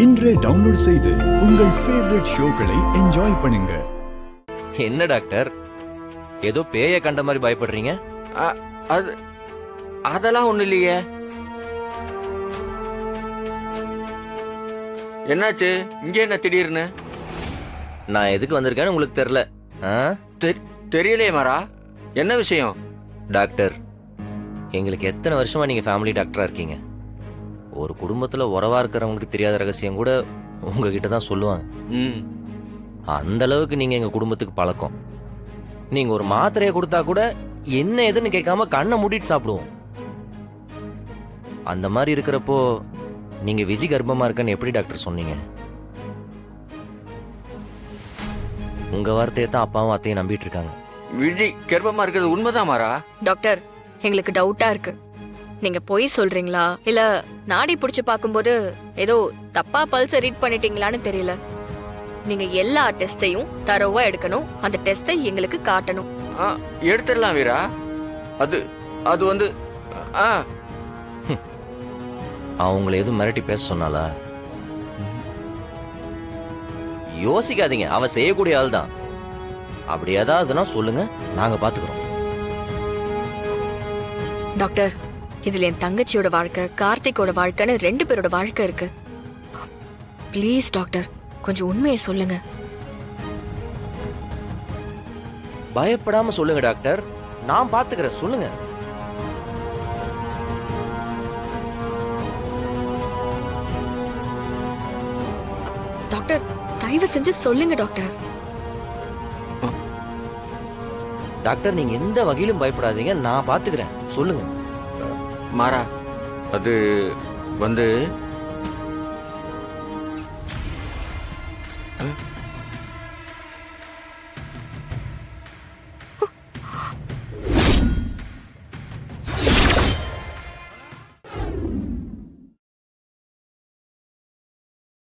இன்றே டவுன்லோட் செய்து உங்கள் ஃபேவரட் ஷோக்களை என்ஜாய் பண்ணுங்க. என்ன டாக்டர், ஏதோ பேய கண்ட மாதிரி பயப்படுறீங்க? அதெல்லாம் ஒண்ணு இல்லையே. என்னாச்சு இங்க என்ன திடீர்னு? நான் எதுக்கு வந்திருக்கேன்னு உங்களுக்கு தெரியல? தெரியலையே மாறா, என்ன விஷயம்? டாக்டர், எங்களுக்கு எத்தனை வருஷமா நீங்க ஃபேமிலி டாக்டரா இருக்கீங்க. ஒரு குடும்பத்துல உறவா இருக்கிறவங்களுக்கு தெரியாத ரகசியம் கூட உங்ககிட்ட தான் சொல்லுவாங்க. அந்த அளவுக்கு நீங்க எங்க குடும்பத்துக்கு பழக்கம். நீங்க ஒரு மாத்திரையை கொடுத்தா கூட என்ன ஏதுன்னு கேட்காம கண்ணை மூடிட்டு சாப்பிடுவோம். அந்த மாதிரி இருக்கிறப்போ நீங்க விஜி கர்ப்பமா இருக்கன்னு எப்படி டாக்டர் சொன்னீங்க? உங்க வார்த்தையை தான் அப்பாவும் அத்தையும் நம்பிட்டு இருக்காங்க. விஜி கர்ப்பமா இருக்கிறது உண்மைதான் மாறா. டாக்டர், எங்களுக்கு டவுட்டா இருக்கு. நீங்க பொய் சொல்றீங்களா இல்ல நாடி புடிச்சு பாக்கும்போது ஏதோ தப்பா பல்ஸ ரீட் பண்ணிட்டீங்களான்னு தெரியல. நீங்க எல்லா டெஸ்டையும் தரோவா எடுக்கணும். அந்த டெஸ்டை எங்களுக்கு காட்டணும். எடுத்துடலாம் வீரா. அது அது வந்து அவங்கள எதுவும் மிரட்டி பேச சொன்னாலா? யோசிக்காதீங்க, அவ செய்யக்கூடிய ஆள் தான். அப்படி ஏதாவதுன்னா சொல்லுங்க, நாங்க பாத்துக்கிறோம். டாக்டர், இதுல என் தங்கச்சியோட வாழ்க்கை, கார்த்திகோட வாழ்க்கைன்னு 2 பேரோட வாழ்க்கை இருக்கு. ப்ளீஸ் டாக்டர், கொஞ்சம் உண்மையை சொல்லுங்க. பயப்படாம சொல்லுங்க டாக்டர், நான் பாத்துக்கிறேன். சொல்லுங்க. டாக்டர், தயவு செஞ்சு சொல்லுங்க டாக்டர். டாக்டர், நீங்க எந்த வகையிலும் பயப்படாதீங்க, நான் பாத்துக்கிறேன். சொல்லுங்க. மாறா, அது வந்து